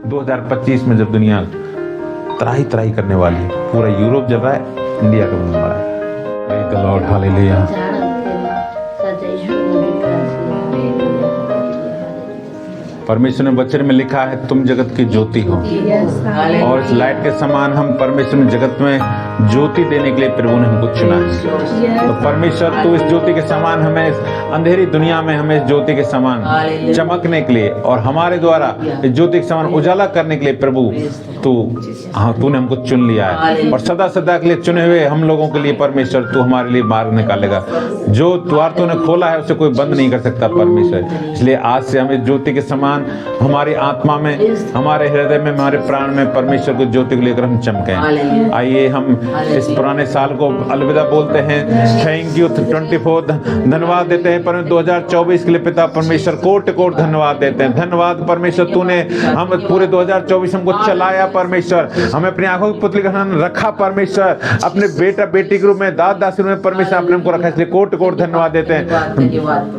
2025 में जब दुनिया त्राही त्राही करने वाली है, पूरा यूरोप जल रहा है, इंडिया का बनने वाला है। Praise the Lord, hallelujah। परमेश्वर ने वचन में लिखा है तुम जगत की ज्योति हो, और इस लाइट के समान हम परमेश्वर ने जगत में ज्योति देने के लिए प्रभु ने हमको चुना है। तो परमेश्वर तू इस ज्योति के समान हमें इस अंधेरी दुनिया में हमें इस ज्योति के समान चमकने के लिए और हमारे द्वारा इस ज्योति के समान उजाला करने के लिए प्रभु तूने हमको चुन लिया है, और सदा सदा के लिए चुने हुए हम लोगों के लिए परमेश्वर तू हमारे लिए मार्ग निकालेगा। जो द्वार तूने खोला है उसे कोई बंद नहीं कर सकता परमेश्वर। इसलिए आज से हम इस ज्योति के समान हमारी आत्मा में, हमारे हृदय में, हमारे प्राण में परमेश्वर को ज्योति को लेकर हम चमके। आइए हम इस पुराने साल को अलविदा बोलते हैं। थैंक यू 24 धन्यवाद देते हैं पर 2024 के लिए पिता परमेश्वर कोट कोट धन्यवाद देते हैं। धन्यवाद परमेश्वर तूने हम पूरे 2024 हमको चलाया परमेश्वर, हमें अपनी आंखों की पुतली का रखा परमेश्र, अपने बेटा बेटी के रूप में दास दासी में परमेश्वर आपने हमको रखा, इसलिए कोट कोट धन्यवाद देते हैं।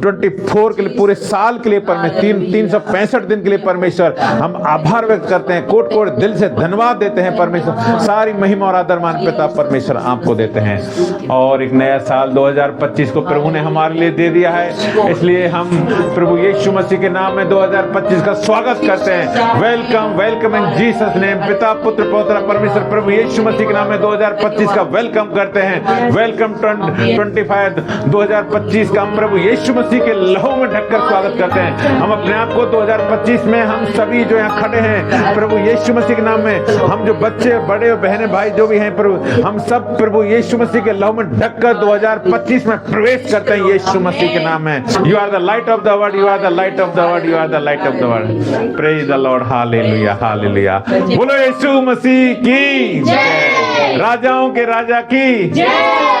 24 के लिए पूरे साल के लिए परमेश्वर 365 दिन के लिए परमेश्वर हम आभार व्यक्त करते हैं, कोट कोट दिल से धन्यवाद देते हैं परमेश्वर। सारी महिमा और आदर मान पिता परमेश्वर आपको देते हैं। और एक नया साल 2025 को प्रभु ने हमारे लिए दे दिया है, इसलिए हम प्रभु यीशु मसीह के नाम में 2025 का स्वागत करते हैं। Welcome welcome in Jesus name. पिता पुत्र पवित्र परमेश्वर प्रभु यीशु मसीह के नाम में 2025 का वेलकम करते हैं। वेलकम 25 2025 का हम प्रभु यीशु मसीह के लहू में ढककर स्वागत करते हैं। हम अपने आप को 2025 में हम सभी जो यहाँ खड़े हैं प्रभु यीशु मसीह के नाम में, हम जो बच्चे बड़े बहने भाई जो भी हैं प्रभु, हम सब प्रभु यीशु मसीह के लहू में ढककर 2025 में प्रवेश करते हैं यीशु मसीह के नाम में। You are the light of the world, you are the light of the world, you are the light of the world. Praise the Lord, hallelujah hallelujah. बोलो यीशु मसीह की जय, राजाओं के राजा की जय,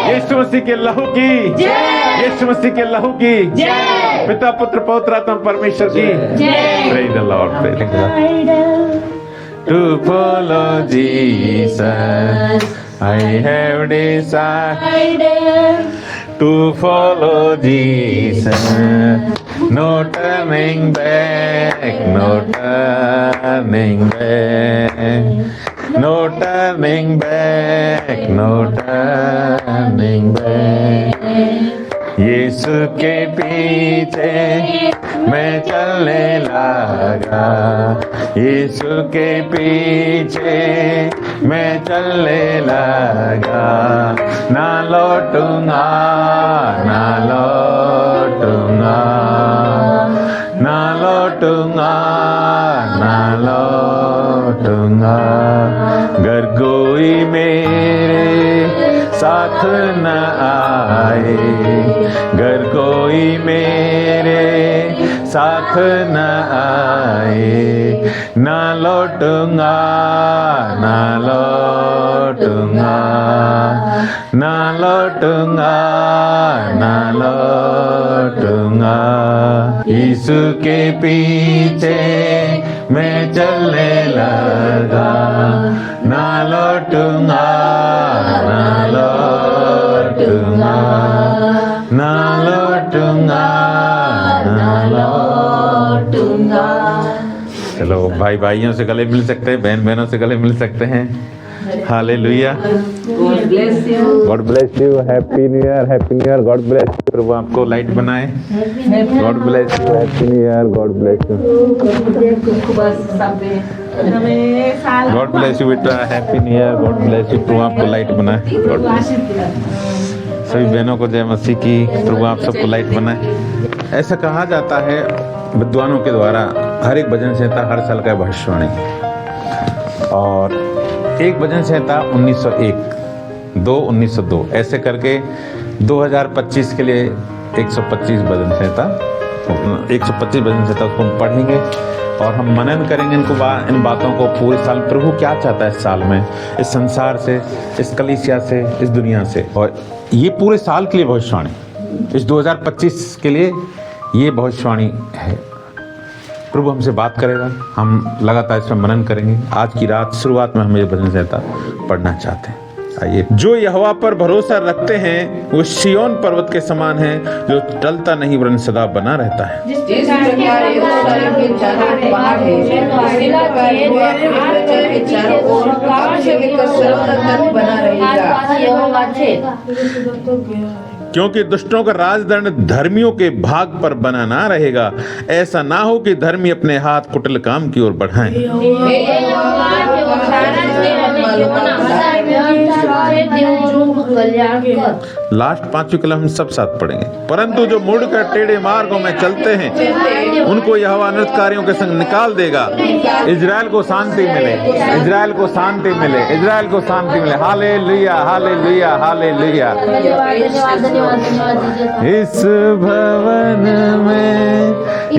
यीशु मसीह के लहू की जय, यीशु मसीह के लहू की जय, पिता पुत्र पवित्र आत्मा परमेश्वर की जय। Praise the Lord, praise the Lord. To follow Jesus, I have decided to follow Jesus. No turning back, no turning back, no turning back, no turning back. यीशु के पीछे मैं चलने लगा, यीशु के पीछे मैं चलने लगा, ना लौटूंगा, ना लौटूंगा, ना लौटूंगा, ना लौटूंगा। अगर कोई मेरे साथ न आए, अगर कोई मेरे साथ न आए, ना लौटूंगा, ना लौटूंगा, ना लौटूंगा, ना लौटूंगा। यीशु के पीछे मैं चलने लगा, ना लौटूंगा, ना लौटूंगा, ना लौटूंगा, ना लौटूंगा। चलो भाई भाइयों से गले मिल सकते हैं, बहन बहनों से गले मिल सकते हैं। Hallelujah. God bless you. God bless you. Happy new year, happy new year. God bless you. प्रभु आपको लाइट बनाए। God bless you. Happy new year. God bless you. God bless you बेटा। Happy new year. God bless you. प्रभु आपको light बनाए। God bless you. सभी बहनों को जय मसीह की। प्रभु आप सबको लाइट बनाए। ऐसा कहा जाता है विद्वानों के द्वारा, हर एक भजन संहिता हर साल का भविष्यवाणी, और एक भजन संहिता 1901, 1902 ऐसे करके 2025 के लिए 125 भजन संहिता, 125 भजन संहिता उसको हम पढ़ेंगे और हम मनन करेंगे इन बातों को पूरे साल। प्रभु क्या चाहता है इस साल में, इस संसार से, इस कलीसिया से, इस दुनिया से, और ये पूरे साल के लिए भविष्यवाणी, इस 2025 के लिए ये भविष्यवाणी है। प्रभु हमसे बात करेगा, हम लगातार इसमें मनन करेंगे। आज की रात शुरुआत में हम ये भजन संहिता पढ़ना चाहते हैं। आइए, जो यहोवा पर भरोसा रखते हैं वो सिय्योन पर्वत के समान है, जो टलता नहीं वरन सदा बना रहता है। जिस प्रकार यरूशलेम के चारों पहाड़ है, उसी प्रकार वो अपनी प्रजा के चारों ओर अब से लेकर सर्वदा तक बना रहेगा। क्योंकि दुष्टों का राजदंड धर्मियों के भाग पर बना ना रहेगा। ऐसा ना हो कि धर्मी अपने हाथ कुटिल काम की ओर बढ़ाएं। लास्ट 5वीं कलम हम सब साथ पढ़ेंगे। परंतु जो मुड़कर टेढ़े मार्गों में चलते हैं उनको यहोवा अनर्थकारियों के संग निकाल देगा। इजराइल को शांति मिले, इजराइल को शांति मिले, इजराइल को शांति मिले। Hallelujah, hallelujah, hallelujah. इस भवन में,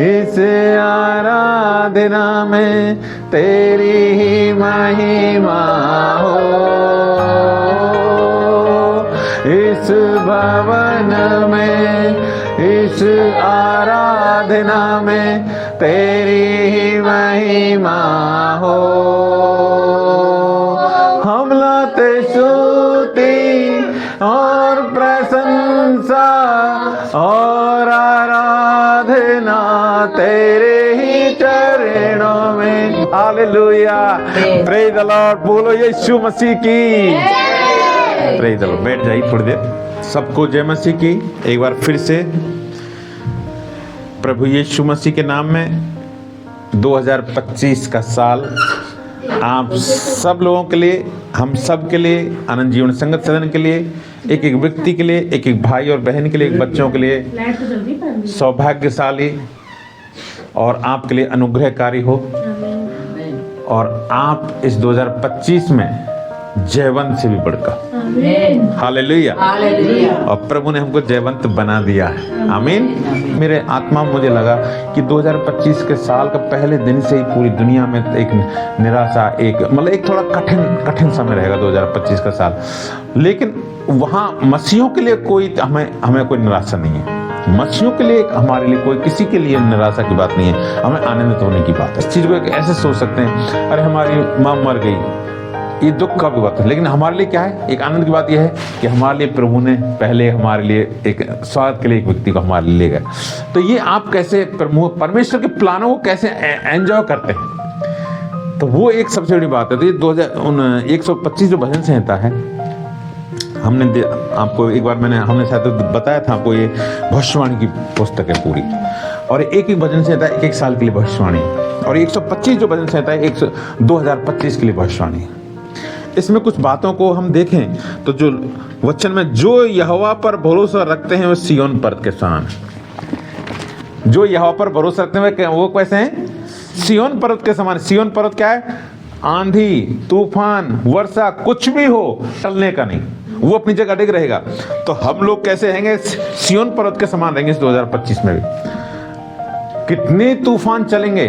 इस आराधना में तेरी ही महिमा हो। इस भवन में, इस आराधना में तेरी ही महिमा हो। हम लाते स्तुति और प्रशंसा और आराधना तेरे ही चरणों में। Hallelujah, praise the Lord. बोलो यीशु मसीह की। Praise the Lord. बैठ जाइए थोड़ी देर। सबको जय मसीह की। एक बार फिर से प्रभु यीशु मसीह के नाम में 2025 का साल आप सब लोगों के लिए, हम सब के लिए, आनंद जीवन संगत सदन के लिए, एक एक व्यक्ति के लिए, एक एक भाई और बहन के लिए, एक बच्चों के लिए सौभाग्यशाली और आपके लिए अनुग्रहकारी हो। और आप इस 2025 में जयवंत से भी बढ़कर, हालेलुया, और प्रभु ने हमको जयवंत बना दिया है। आमीन। मेरे आत्मा में मुझे लगा कि 2025 के साल का पहले दिन से ही पूरी दुनिया में एक निराशा, एक मतलब एक थोड़ा कठिन समय रहेगा 2025 का साल। लेकिन वहाँ मसीहों के लिए कोई हमें कोई निराशा नहीं है। मसीहों के लिए, हमारे लिए कोई, किसी के लिए निराशा की बात नहीं है। हमें आनंदित होने की बात है। इस चीज को ऐसे सोच सकते हैं, अरे हमारी माँ मर गई, ये दुख का भी बात है। लेकिन हमारे लिए क्या है? एक आनंद की बात यह है कि हमारे लिए प्रभु ने पहले हमारे लिए एक स्वागत के लिए एक व्यक्ति को हमारे लिए ले गए। तो ये आप कैसे परमेश्वर के प्लानों को कैसे एंजॉय करते हैं, तो वो एक सबसे बड़ी बात है। तो ये 125 जो भजन संहिता है, हमने आपको एक बार हमने शायद बताया था आपको, ये भविष्यवाणी की पुस्तक है पूरी, और एक एक भजन संहिता एक साल के लिए भविष्यवाणी, और 125 जो भजन संहिता है 2025 के लिए भविष्यवाणी। इसमें कुछ बातों को हम देखें तो जो वचन में, जो यहोवा पर भरोसा रखते हैं वो सिय्योन पर्वत के समान। जो यहोवा पर भरोसा रखते हैं वो कैसे हैं? सिय्योन पर्वत के समान। सिय्योन पर्वत क्या है? आंधी, तूफान, वर्षा कुछ भी हो, टलने का नहीं, वो अपनी जगह अडिग रहेगा। तो हम लोग कैसे रहेंगे? सिय्योन पर्वत के समान रहेंगे इस 2025 में भी। कितने तूफान चलेंगे,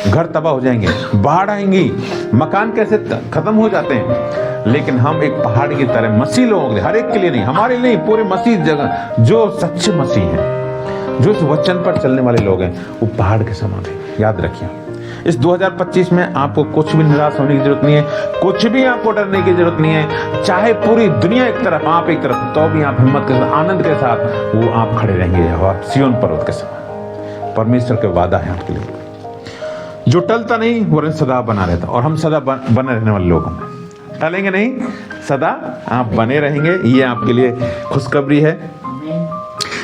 घर तबाह हो जाएंगे, बाढ़ आएंगी, मकान कैसे खत्म हो जाते हैं, लेकिन हम एक पहाड़ की तरह मसीह लोगों के लिए, हर एक के लिए नहीं, हमारे लिए नहीं, पूरे मसीह जगह जो सच्चे मसीह हैं, जो इस वचन पर चलने वाले लोग हैं, वो पहाड़ के समान है। याद रखिए, इस 2025 में आपको कुछ भी निराश होने की जरूरत नहीं है, कुछ भी आपको डरने की जरूरत नहीं है। चाहे पूरी दुनिया एक तरफ, आप एक तरफ, तो भी आप हिम्मत के साथ, आनंद के साथ वो आप खड़े रहेंगे सिय्योन पर्वत के समान। परमेश्वर के वादा है आपके लिए, जो टलता नहीं वरन सदा बना रहता। और हम सदा बने रहने वाले लोग हैं, टलेंगे नहीं, सदा आप बने रहेंगे। ये आपके लिए खुशखबरी है।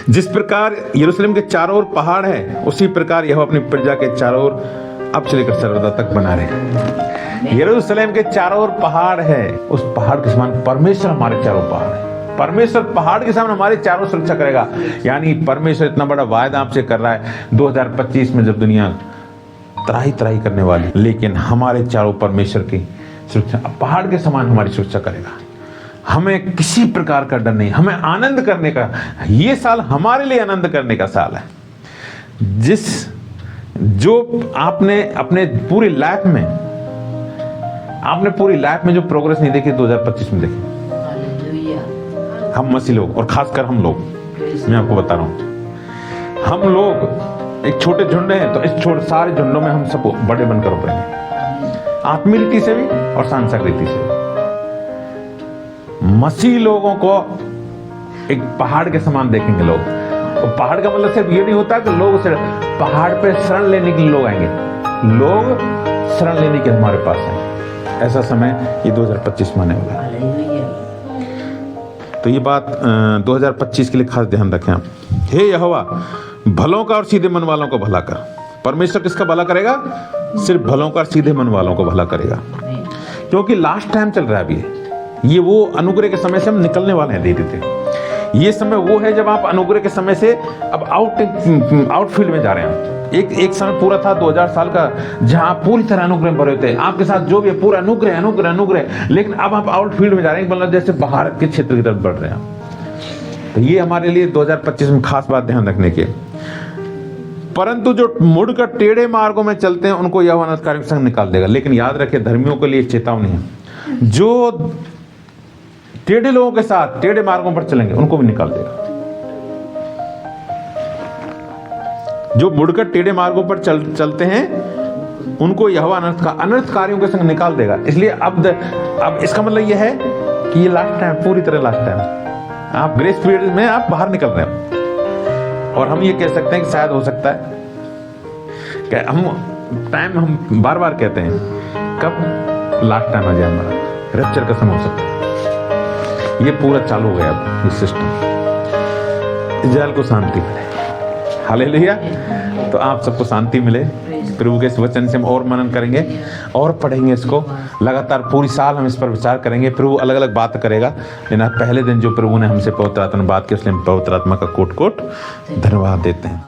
जिस प्रकार यरूशलेम के चारों ओर पहाड़ है, उसी प्रकार यह अपनी प्रजा के चारों ओर अब से लेकर सर्वदा तक बना रहे। यरूशलेम के चारों ओर पहाड़ है, उस पहाड़ के समान परमेश्वर हमारे चारों पहाड़ है। परमेश्वर पहाड़ के सामने हमारे चारों सुरक्षा करेगा। यानी परमेश्वर इतना बड़ा वायदा आपसे कर रहा है 2025 में, जब दुनिया त्राही करने वाली, लेकिन हमारे चारों परमेश्वर की सुरक्षा पहाड़ के समान हमारी सुरक्षा करेगा। हमें किसी प्रकार का डर नहीं, हमें आनंद करने का, ये साल हमारे लिए आनंद करने का साल है। जो आपने अपने पूरी लाइफ में जो प्रोग्रेस नहीं देखी 2025 में देखी। हम मसीह लोग, और खासकर हम लोग, मैं आपको बता रहा हूं, हम लोग एक छोटे झुंड हैं, तो इस सारे झुंडों में हम सब बड़े बनकर उभरेंगे, आत्मीय रीति से भी और सांसारिक रीति से भी। मसीह लोगों को एक पहाड़ के समान देखेंगे लोग। और पहाड़ का मतलब सिर्फ ये नहीं होता कि लोग सिर्फ पहाड़ पे शरण लेने के लिए लोग आएंगे, लोग शरण लेने के हमारे पास आएंगे। ऐसा समय ये 2025 में आने वाला है। तो ये बात 2025 के लिए खास ध्यान रखें आप। हे यहोवा, भलों का और सीधे मन वालों को भला कर। परमेश्वर किसका भला करेगा? सिर्फ भलों का और सीधे मन वालों को भला करेगा, क्योंकि लास्ट टाइम चल रहा है अभी। ये वो अनुग्रह के समय से हम निकलने वाले हैं धीरे धीरे। ये समय वो है जब आप अनुग्रह के समय से अब आउटफील्ड में जा रहे हैं। एक समय पूरा था 2000 साल का, जहां पूरी तरह अनुग्रह भरे थे, आपके साथ जो भी है पूरा अनुग्रह अनुग्रह अनुग्रह। लेकिन अब आप आउटफील्ड में जा रहे हैं, मतलब जैसे बाहर के क्षेत्र की तरफ बढ़ रहे हैं। तो ये हमारे लिए 2025 में खास बात ध्यान रखने की। परंतु जो मुड़कर टेढ़े मार्गों में चलते हैं उनको यहोवा अनर्थकारियों के संग निकाल देगा। लेकिन याद रखिए, धर्मियों के लिए चेतावनी है, जो टेढ़े लोगों के साथ टेढ़े मार्गों पर चलेंगे उनको भी निकाल देगा। जो मुड़कर टेढ़े मार्गों पर चलते हैं उनको यहोवा अनर्थकारियों के संग निकाल देगा। इसलिए अब इसका मतलब यह है कि ये लास्ट टाइम, पूरी तरह लास्ट टाइम, आप ग्रेस पीरियड में आप बाहर निकल रहे हैं। और हम ये कह सकते हैं कि शायद हो सकता है कि हम बार बार कहते हैं कब लास्ट टाइम आ जाए हमारा, रैप्चर का समय हो सकता है। ये पूरा चालू हो गया अब ये सिस्टम। इस्राएल को शांति मिले, हालेलुया। तो आप सबको शांति मिले। प्रभु के इस वचन से हम और मनन करेंगे और पढ़ेंगे इसको लगातार, पूरी साल हम इस पर विचार करेंगे। प्रभु अलग अलग बात करेगा, लेकिन पहले दिन जो प्रभु ने हमसे पवित्र आत्मा बात की, इसलिए हम पवित्र आत्मा का कोट कोट धन्यवाद देते हैं।